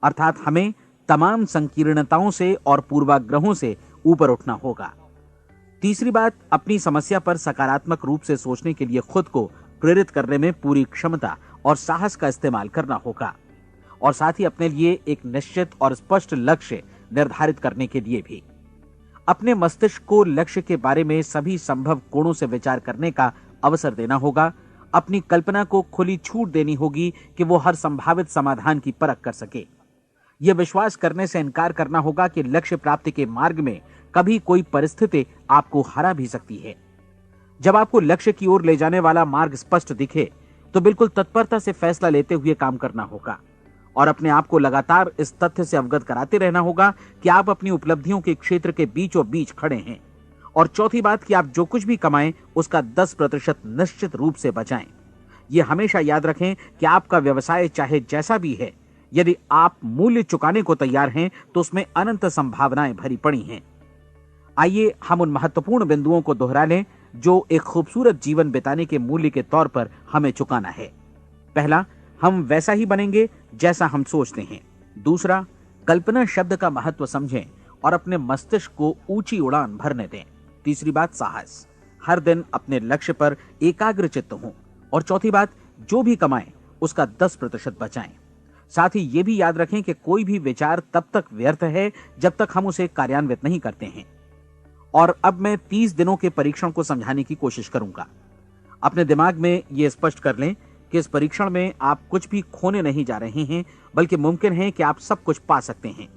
अर्थात हमें तमाम संकीर्णताओं से और पूर्वाग्रहों से ऊपर उठना होगा। तीसरी बात, अपनी समस्या पर सकारात्मक रूप से सोचने के लिए खुद को प्रेरित करने में पूरी क्षमता और साहस का इस्तेमाल करना होगा, और साथ ही अपने लिए एक निश्चित और स्पष्ट लक्ष्य निर्धारित करने के लिए भी। अपने मस्तिष्क को लक्ष्य के बारे में सभी संभव कोणों से विचार करने का अवसर देना होगा। अपनी कल्पना को खुली छूट देनी होगी कि वो हर संभावित समाधान की परख कर सके। यह विश्वास करने से इनकार करना होगा कि लक्ष्य प्राप्ति के मार्ग में कभी कोई परिस्थिति आपको हरा भी सकती है। जब आपको लक्ष्य की ओर ले जाने वाला मार्ग स्पष्ट दिखे तो बिल्कुल तत्परता से फैसला लेते हुए काम करना होगा और अपने आप को लगातार इस तथ्य से अवगत कराते रहना होगा कि आप अपनी उपलब्धियों के क्षेत्र के बीचों बीच खड़े हैं। और चौथी बात कि आप जो कुछ भी कमाएं उसका 10% निश्चित रूप से बचाएं। यह हमेशा याद रखें कि आपका व्यवसाय चाहे जैसा भी है, यदि आप मूल्य चुकाने को तैयार हैं तो उसमें अनंत संभावनाएं भरी पड़ी हैं। आइए हम उन महत्वपूर्ण बिंदुओं को दोहरा लें जो एक खूबसूरत जीवन बिताने के मूल्य के तौर पर हमें चुकाना है। पहला, हम वैसा ही बनेंगे जैसा हम सोचते हैं। दूसरा, कल्पना शब्द का महत्व समझें और अपने मस्तिष्क को ऊंची उड़ान भरने दें। तीसरी बात, साहस, हर दिन अपने लक्ष्य पर एकाग्र चित्त हों। और चौथी बात, जो भी कमाएं उसका 10% बचाएं। साथ ही ये भी याद रखें कि कोई भी विचार तब तक व्यर्थ है जब तक हम उसे कार्यान्वित नहीं करते हैं। और अब मैं 30 दिनों के परीक्षण को समझाने की कोशिश करूंगा। अपने दिमाग में यह स्पष्ट कर लें कि इस परीक्षण में आप कुछ भी खोने नहीं जा रहे हैं, बल्कि मुमकिन है कि आप सब कुछ पा सकते हैं।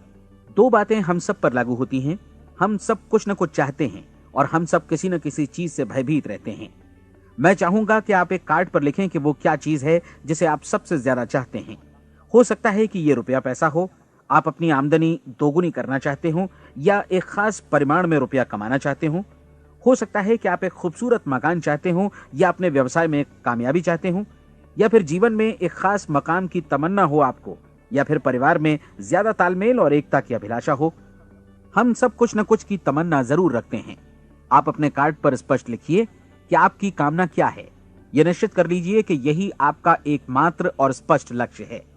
2 बातें हम सब पर लागू होती हैं। हम सब कुछ न कुछ चाहते हैं और हम सब किसी न किसी चीज से भयभीत रहते हैं। मैं चाहूंगा कि आप एक कार्ड पर लिखें कि वो क्या चीज है जिसे आप सबसे ज्यादा चाहते हैं। हो सकता है कि ये रुपया पैसा हो, आप अपनी आमदनी दोगुनी करना चाहते हो, या एक खास परिमाण में रुपया कमाना चाहते हो सकता है कि आप एक खूबसूरत मकान चाहते हो, या अपने व्यवसाय में कामयाबी चाहते हो, या फिर जीवन में एक खास मकाम की तमन्ना हो आपको, या फिर परिवार में ज्यादा तालमेल और एकता की अभिलाषा हो। हम सब कुछ न कुछ की तमन्ना जरूर रखते हैं। आप अपने कार्ड पर स्पष्ट लिखिए कि आपकी कामना क्या है। यह निश्चित कर लीजिए कि यही आपका एकमात्र और स्पष्ट लक्ष्य है।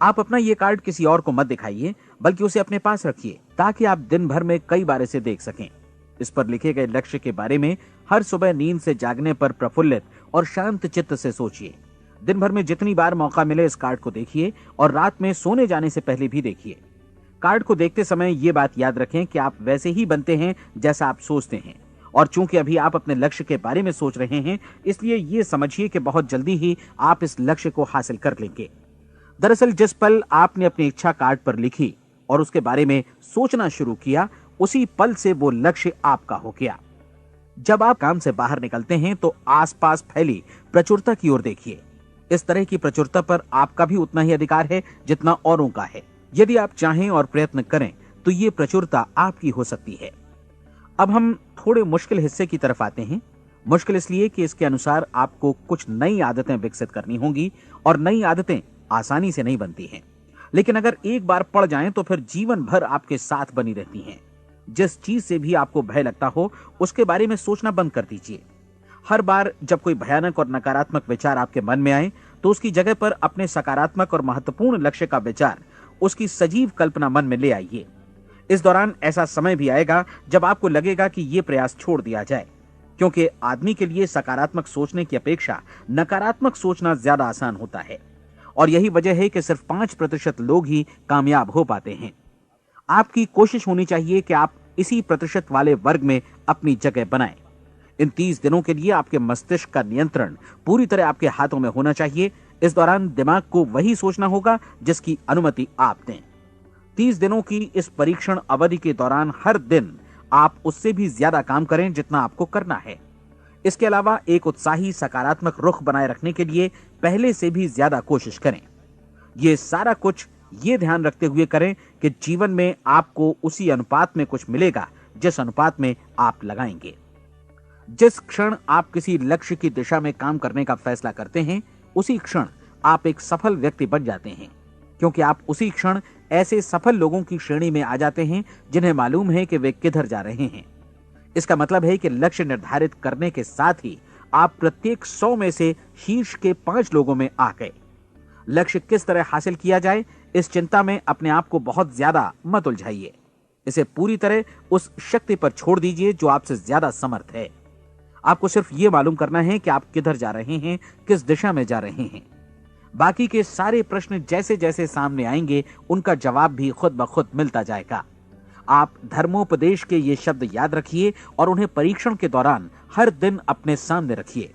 आप अपना ये कार्ड किसी और को मत दिखाइए, बल्कि उसे अपने पास रखिए ताकि आप दिन भर में कई बार इसे देख सकें। इस पर लिखे गए लक्ष्य के बारे में हर सुबह नींद से जागने पर प्रफुल्लित और शांत चित्त से सोचिए। दिन भर में जितनी बार मौका मिले इस कार्ड को देखिए और रात में सोने जाने से पहले भी देखिए। कार्ड को देखते समय ये बात याद रखें कि आप वैसे ही बनते हैं जैसा आप सोचते हैं। और चूंकि अभी आप अपने लक्ष्य के बारे में सोच रहे हैं, इसलिए ये समझिए कि बहुत जल्दी ही आप इस लक्ष्य को हासिल कर लेंगे। दरअसल जिस पल आपने अपनी इच्छा कार्ड पर लिखी और उसके बारे में सोचना शुरू किया, उसी पल से वो लक्ष्य आपका हो गया। जब आप काम से बाहर निकलते हैं तो आसपास फैली प्रचुरता की ओर देखिए। इस तरह की प्रचुरता पर आपका भी उतना ही अधिकार है जितना औरों का है। यदि आप चाहें और प्रयत्न करें तो ये प्रचुरता आपकी हो सकती है। अब हम थोड़े मुश्किल हिस्से की तरफ आते हैं। मुश्किल इसलिए कि इसके अनुसार आपको कुछ नई आदतें विकसित करनी होंगी और नई आदतें आसानी से नहीं बनती हैं, लेकिन अगर एक बार पड़ जाएं तो फिर जीवन भर आपके साथ बनी रहती हैं। जिस चीज से भी आपको भय लगता हो उसके बारे में सोचना बंद कर दीजिए। हर बार जब कोई भयानक और नकारात्मक विचार आपके मन में आए तो उसकी जगह पर अपने सकारात्मक और महत्वपूर्ण लक्ष्य का विचार, उसकी सजीव कल्पना मन में ले आइए। इस दौरान ऐसा समय भी आएगा जब आपको लगेगा कि यह प्रयास छोड़ दिया जाए, क्योंकि आदमी के लिए सकारात्मक सोचने की अपेक्षा नकारात्मक सोचना ज्यादा आसान होता है। और यही वजह है कि सिर्फ 5% लोग ही कामयाब हो पाते हैं। आपकी कोशिश होनी चाहिए कि आप इसी प्रतिशत वाले वर्ग में अपनी जगह बनाएं। इन 30 दिनों के लिए आपके मस्तिष्क का नियंत्रण पूरी तरह आपके हाथों में होना चाहिए। इस दौरान दिमाग को वही सोचना होगा जिसकी अनुमति आप दें। 30 दिनों की इस परीक्षण अवधि के दौरान हर दिन आप उससे भी ज्यादा काम करें जितना आपको करना है। इसके अलावा एक उत्साही सकारात्मक रुख बनाए रखने के लिए पहले से भी ज्यादा कोशिश करें। ये सारा कुछ ये ध्यान रखते हुए करें कि जीवन में आपको उसी अनुपात में कुछ मिलेगा जिस अनुपात में आप लगाएंगे। जिस क्षण आप किसी लक्ष्य की दिशा में काम करने का फैसला करते हैं, उसी क्षण आप एक सफल व्यक्ति बन जाते हैं, क्योंकि आप उसी क्षण ऐसे सफल लोगों की श्रेणी में आ जाते हैं जिन्हें मालूम है कि वे किधर जा रहे हैं। इसका मतलब है कि लक्ष्य निर्धारित करने के साथ ही आप प्रत्येक 100 में से शीर्ष के 5 लोगों में आ गए। लक्ष्य किस तरह हासिल किया जाए, इस चिंता में अपने आप को बहुत ज्यादा मत उलझाइए। इसे पूरी तरह उस शक्ति पर छोड़ दीजिए जो आपसे ज्यादा समर्थ है। आपको सिर्फ ये मालूम करना है कि आप किधर जा रहे हैं, किस दिशा में जा रहे हैं। बाकी के सारे प्रश्न जैसे जैसे सामने आएंगे उनका जवाब भी खुद ब खुद मिलता जाएगा। आप धर्मोपदेश के ये शब्द याद रखिए और उन्हें परीक्षण के दौरान हर दिन अपने सामने रखिए।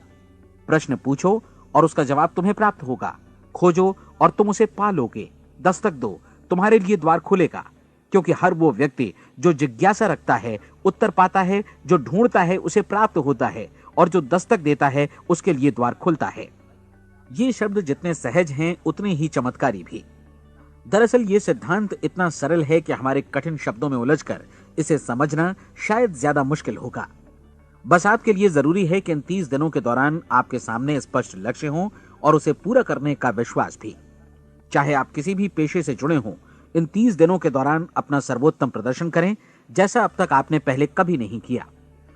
प्रश्न पूछो और उसका जवाब तुम्हें प्राप्त होगा। खोजो और तुम उसे पा लोगे। दस्तक दो, तुम्हारे लिए द्वार खुलेगा, क्योंकि हर वो व्यक्ति जो जिज्ञासा रखता है उत्तर पाता है, जो ढूंढता है उसे प्राप्त होता है, और जो दस्तक देता है उसके लिए द्वार खुलता है। ये शब्द जितने सहज हैं उतने ही चमत्कारी भी। दरअसल ये सिद्धांत इतना सरल है कि हमारे कठिन शब्दों में उलझकर इसे समझना शायद ज्यादा मुश्किल होगा। बस आपके लिए जरूरी है कि इन 30 दिनों के दौरान आपके सामने स्पष्ट लक्ष्य हो और उसे पूरा करने का विश्वास भी। चाहे आप किसी भी पेशे से जुड़े हों, इन 30 दिनों के दौरान अपना सर्वोत्तम प्रदर्शन करें, जैसा अब तक आपने पहले कभी नहीं किया।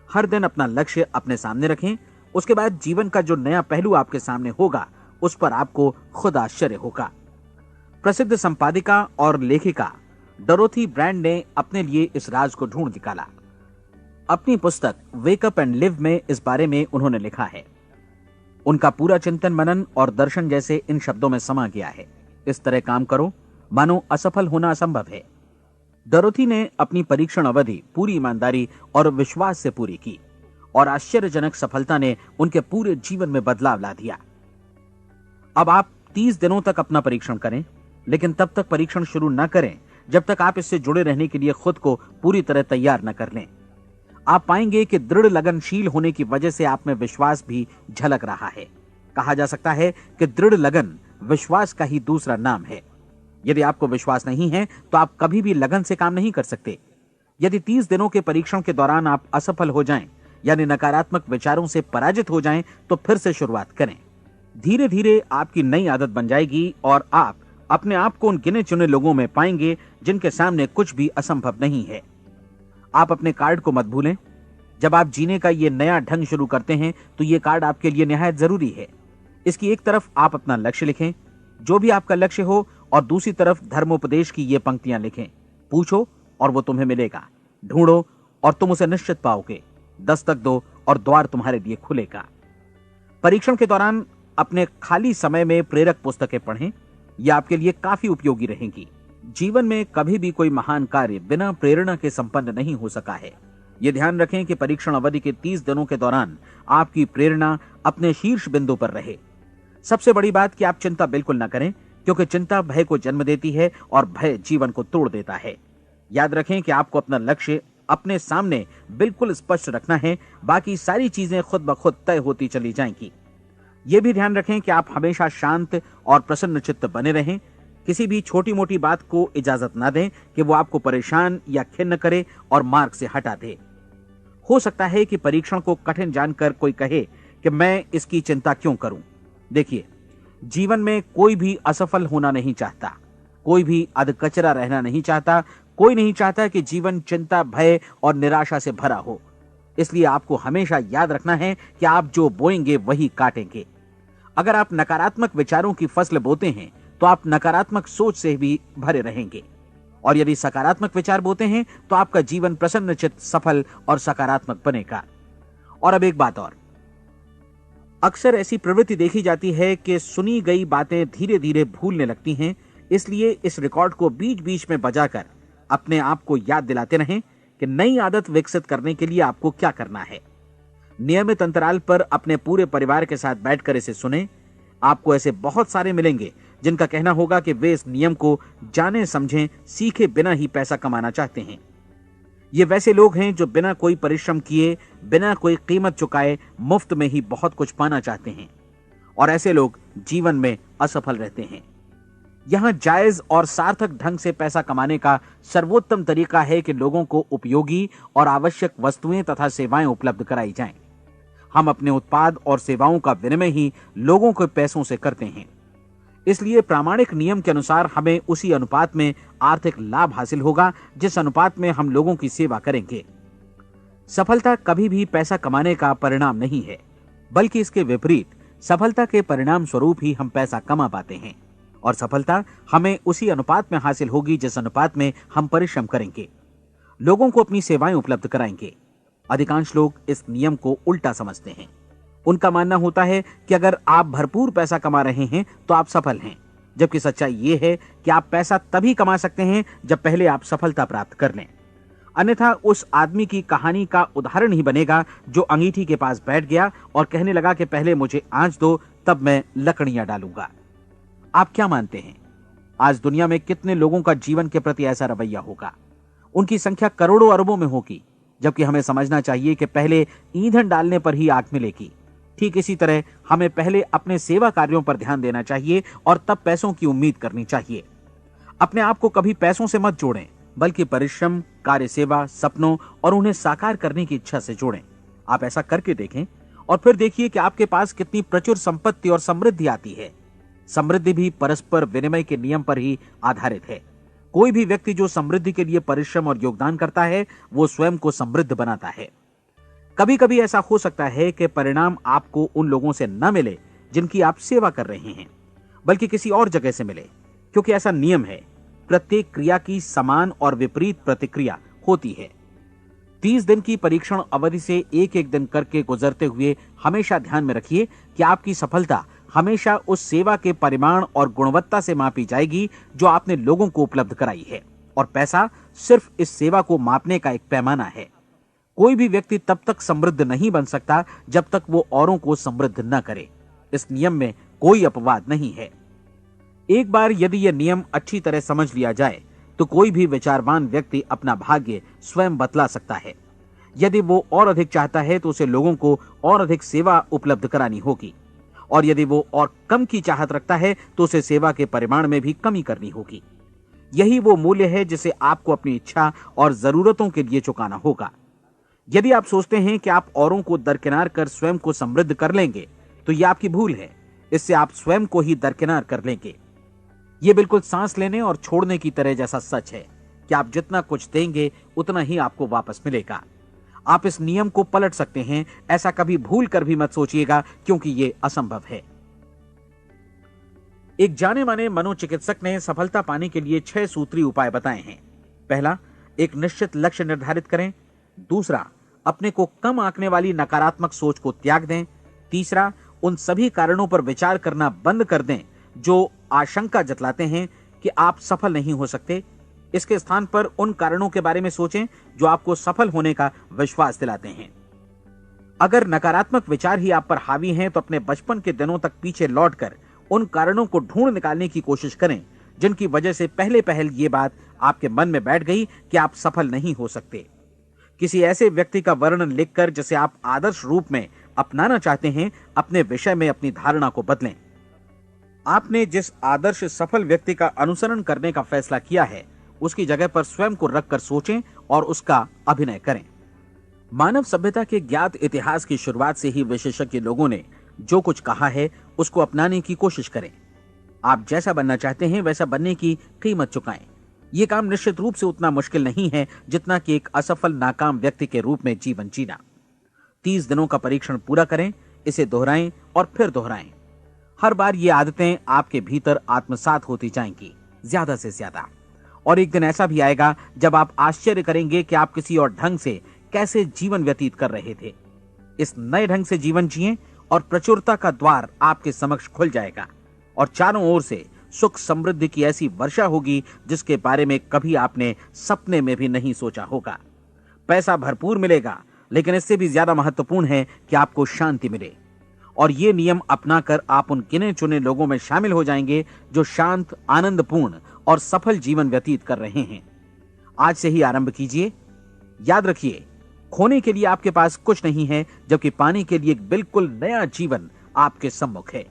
हर दिन अपना लक्ष्य अपने सामने रखें। उसके बाद जीवन का जो नया पहलू आपके सामने होगा उस पर आपको खुद आश्चर्य होगा। प्रसिद्ध संपादिका और लेखिका डोरोथी ब्रैंड ने अपने लिए इस राज को ढूंढ निकाला। अपनी पुस्तक वेक अप एंड लिव में इस बारे में उन्होंने लिखा है। उनका पूरा चिंतन मनन और दर्शन जैसे इन शब्दों में समा गया है। इस तरह काम करो मानो असफल होना असंभव है। डोरोथी ने अपनी परीक्षण अवधि पूरी ईमानदारी और विश्वास से पूरी की और आश्चर्यजनक सफलता ने उनके पूरे जीवन में बदलाव ला दिया। अब आप 30 दिनों तक अपना परीक्षण करें, लेकिन तब तक परीक्षण शुरू न करें जब तक आप इससे जुड़े रहने के लिए खुद को पूरी तरह तैयार न कर लें। आप पाएंगे कि दृढ़ लगनशील होने की वजह से आप में विश्वास भी झलक रहा है। कहा जा सकता है कि दृढ़ लगन विश्वास का ही दूसरा नाम है। यदि आपको विश्वास नहीं है तो आप कभी भी लगन से काम नहीं कर सकते। यदि 30 दिनों के परीक्षण के दौरान आप असफल हो जाएं, यानी नकारात्मक विचारों से पराजित हो जाएं, तो फिर से शुरुआत करें। धीरे धीरे आपकी नई आदत बन जाएगी और आप अपने आप को उन गिने चुने लोगों में पाएंगे जिनके सामने कुछ भी असंभव नहीं है। आप अपने कार्ड को मत भूलें। जब आप जीने का ये नया ढंग शुरू करते हैं तो ये कार्ड आपके लिए निहायत जरूरी है। इसकी एक तरफ आप अपना लक्ष्य लिखें, जो भी आपका लक्ष्य हो, और दूसरी तरफ धर्मोपदेश की ये पंक्तियां लिखें। पूछो और वो तुम्हें मिलेगा, ढूंढो और तुम उसे निश्चित पाओगे, दस्तक दो और द्वार तुम्हारे लिए खुलेगा। परीक्षण के दौरान अपने खाली समय में प्रेरक पुस्तकें पढ़ें। ये आपके लिए काफी उपयोगी रहेंगी। जीवन में कभी भी कोई महान कार्य बिना प्रेरणा के संपन्न नहीं हो सका है। ये ध्यान रखें कि परीक्षण अवधि के 30 दिनों के दौरान आपकी प्रेरणा अपने शीर्ष बिंदु पर रहे। सबसे बड़ी बात कि आप चिंता बिल्कुल न करें, क्योंकि चिंता भय को जन्म देती है और भय जीवन को तोड़ देता है। याद रखें कि आपको अपना लक्ष्य अपने सामने बिल्कुल स्पष्ट रखना है, बाकी सारी चीजें खुद ब खुद तय होती चली जाएंगी। ये भी ध्यान रखें कि आप हमेशा शांत और प्रसन्न चित्त बने रहें। किसी भी छोटी मोटी बात को इजाजत ना दें कि वो आपको परेशान या खिन्न करे और मार्ग से हटा दे। हो सकता है कि परीक्षण को कठिन जानकर कोई कहे कि मैं इसकी चिंता क्यों करूं। देखिए, जीवन में कोई भी असफल होना नहीं चाहता, कोई भी अधकचरा रहना नहीं चाहता, कोई नहीं चाहता कि जीवन चिंता, भय और निराशा से भरा हो। इसलिए आपको हमेशा याद रखना है कि आप जो बोएंगे वही काटेंगे। अगर आप नकारात्मक विचारों की फसल बोते हैं तो आप नकारात्मक सोच से भी भरे रहेंगे, और यदि सकारात्मक विचार बोते हैं तो आपका जीवन प्रसन्नचित्त, सफल और सकारात्मक बनेगा। और अब एक बात और, अक्सर ऐसी प्रवृत्ति देखी जाती है कि सुनी गई बातें धीरे धीरे भूलने लगती हैं। इसलिए इस रिकॉर्ड को बीच बीच में बजाकर अपने आप को याद दिलाते रहें कि नई आदत विकसित करने के लिए आपको क्या करना है। नियमित अंतराल पर अपने पूरे परिवार के साथ बैठकर इसे सुनें। आपको ऐसे बहुत सारे मिलेंगे जिनका कहना होगा कि वे इस नियम को जाने समझें सीखे बिना ही पैसा कमाना चाहते हैं। ये वैसे लोग हैं जो बिना कोई परिश्रम किए, बिना कोई कीमत चुकाए मुफ्त में ही बहुत कुछ पाना चाहते हैं, और ऐसे लोग जीवन में असफल रहते हैं। यहां जायज और सार्थक ढंग से पैसा कमाने का सर्वोत्तम तरीका है कि लोगों को उपयोगी और आवश्यक वस्तुएं तथा सेवाएं उपलब्ध कराई जाएं। हम अपने उत्पाद और सेवाओं का विनिमय ही लोगों के पैसों से करते हैं। इसलिए प्रामाणिक नियम के अनुसार हमें उसी अनुपात में आर्थिक लाभ हासिल होगा जिस अनुपात में हम लोगों की सेवा करेंगे। सफलता कभी भी पैसा कमाने का परिणाम नहीं है, बल्कि इसके विपरीत सफलता के परिणाम स्वरूप ही हम पैसा कमा पाते हैं, और सफलता हमें उसी अनुपात में हासिल होगी जिस अनुपात में हम परिश्रम करेंगे, लोगों को अपनी सेवाएं उपलब्ध कराएंगे। अधिकांश लोग इस नियम को उल्टा समझते हैं। उनका मानना होता है कि अगर आप भरपूर पैसा कमा रहे हैं तो आप सफल हैं, जबकि सच्चाई ये है कि आप पैसा तभी कमा सकते हैं जब पहले आप सफलता प्राप्त कर लें। अन्यथा उस आदमी की कहानी का उदाहरण ही बनेगा जो अंगीठी के पास बैठ गया और कहने लगा कि पहले मुझे आंच दो, तब मैं लकड़ियां डालूंगा। आप क्या मानते हैं, आज दुनिया में कितने लोगों का जीवन के प्रति ऐसा रवैया होगा? उनकी संख्या करोड़ों अरबों में होगी, जबकि हमें समझना चाहिए कि पहले ईंधन डालने पर ही आग मिलेगी। ठीक इसी तरह हमें पहले अपने सेवा कार्यों पर ध्यान देना चाहिए और तब पैसों की उम्मीद करनी चाहिए। अपने आप को कभी पैसों से मत जोड़ें, बल्कि परिश्रम, कार्य सेवा, सपनों और उन्हें साकार करने की इच्छा से जोड़ें। आप ऐसा करके देखें और फिर देखिए कि आपके पास कितनी प्रचुर संपत्ति और समृद्धि आती है। समृद्धि भी परस्पर विनिमय के नियम पर ही आधारित है। कोई भी व्यक्ति जो समृद्धि के लिए परिश्रम और योगदान करता है, वो स्वयं को समृद्ध बनाता है। कभी कभी ऐसा हो सकता है कि परिणाम आपको उन लोगों से न मिले जिनकी आप सेवा कर रहे हैं, बल्कि किसी और जगह से मिले, क्योंकि ऐसा नियम है, प्रत्येक क्रिया की समान और विपरीत प्रतिक्रिया होती है। 30 दिन की परीक्षण अवधि से एक एक दिन करके गुजरते हुए हमेशा ध्यान में रखिए कि आपकी सफलता हमेशा उस सेवा के परिमाण और गुणवत्ता से मापी जाएगी जो आपने लोगों को उपलब्ध कराई है, और पैसा सिर्फ इस सेवा को मापने का एक पैमाना है। कोई भी व्यक्ति तब तक समृद्ध नहीं बन सकता जब तक वो औरों को समृद्ध न करे। इस नियम में कोई अपवाद नहीं है। एक बार यदि यह नियम अच्छी तरह समझ लिया जाए तो कोई भी विचारवान व्यक्ति अपना भाग्य स्वयं बतला सकता है। यदि वो और अधिक चाहता है तो उसे लोगों को और अधिक सेवा उपलब्ध करानी होगी, और यदि वो और कम की चाहत रखता है तो उसे सेवा के परिमाण में भी कमी करनी होगी। यही वो मूल्य है जिसे आपको अपनी इच्छा और जरूरतों के लिए चुकाना होगा। यदि आप सोचते हैं कि आप औरों को दरकिनार कर स्वयं को समृद्ध कर लेंगे तो यह आपकी भूल है। इससे आप स्वयं को ही दरकिनार कर लेंगे। यह बिल्कुल सांस लेने और छोड़ने की तरह जैसा सच है कि आप जितना कुछ देंगे उतना ही आपको वापस मिलेगा। आप इस नियम को पलट सकते हैं, ऐसा कभी भूल कर भी मत सोचिएगा, क्योंकि यह असंभव है। एक जाने माने मनोचिकित्सक ने सफलता पाने के लिए 6 सूत्री उपाय बताए हैं। पहला, एक निश्चित लक्ष्य निर्धारित करें। दूसरा, अपने को कम आंकने वाली नकारात्मक सोच को त्याग दें। तीसरा, उन सभी कारणों पर विचार करना बंद कर दें जो आशंका जतलाते हैं कि आप सफल नहीं हो सकते। इसके स्थान पर उन कारणों के बारे में सोचें जो आपको सफल होने का विश्वास दिलाते हैं। अगर नकारात्मक विचार ही आप पर हावी हैं तो अपने बचपन के दिनों तक पीछे लौटकर उन कारणों को ढूंढ निकालने की कोशिश करें जिनकी वजह से पहले पहल ये बात आपके मन में बैठ गई कि आप सफल नहीं हो सकते। किसी ऐसे व्यक्ति का वर्णन लिखकर जिसे आप आदर्श रूप में अपनाना चाहते हैं, अपने विषय में अपनी धारणा को बदलें। आपने जिस आदर्श सफल व्यक्ति का अनुसरण करने का फैसला किया है, उसकी जगह पर स्वयं को रखकर सोचें और उसका अभिनय करें। मानव सभ्यता के ज्ञात इतिहास की शुरुआत से ही विशेषज्ञ लोगों ने जो कुछ कहा है उसको अपनाने की कोशिश करें। आप जैसा बनना चाहते हैं वैसा बनने की कीमत चुकाएं। यह काम निश्चित रूप से उतना मुश्किल नहीं है जितना कि एक असफल नाकाम व्यक्ति के रूप में जीवन जीना। 30 दिनों का परीक्षण पूरा करें, इसे दोहराएं और फिर दोहराएं। हर बार ये आदतें आपके भीतर आत्मसात होती जाएंगी, ज्यादा से ज्यादा। और एक दिन ऐसा भी आएगा जब आप आश्चर्य करेंगे कि आप किसी और ढंग से कैसे जीवन व्यतीत कर रहे थे। इस नए ढंग से जीवन जिएं और प्रचुरता का द्वार आपके समक्ष खुल जाएगा और चारों ओर से सुख समृद्धि की ऐसी वर्षा होगी जिसके बारे में कभी आपने सपने में भी नहीं सोचा होगा। पैसा भरपूर मिलेगा, लेकिन इससे भी ज्यादा महत्वपूर्ण है कि आपको शांति मिले। और ये नियम अपनाकर आप उन गिने चुने लोगों में शामिल हो जाएंगे जो शांत, आनंदपूर्ण और सफल जीवन व्यतीत कर रहे हैं। आज से ही आरंभ कीजिए। याद रखिए, खोने के लिए आपके पास कुछ नहीं है, जबकि पाने के लिए एक बिल्कुल नया जीवन आपके सम्मुख है।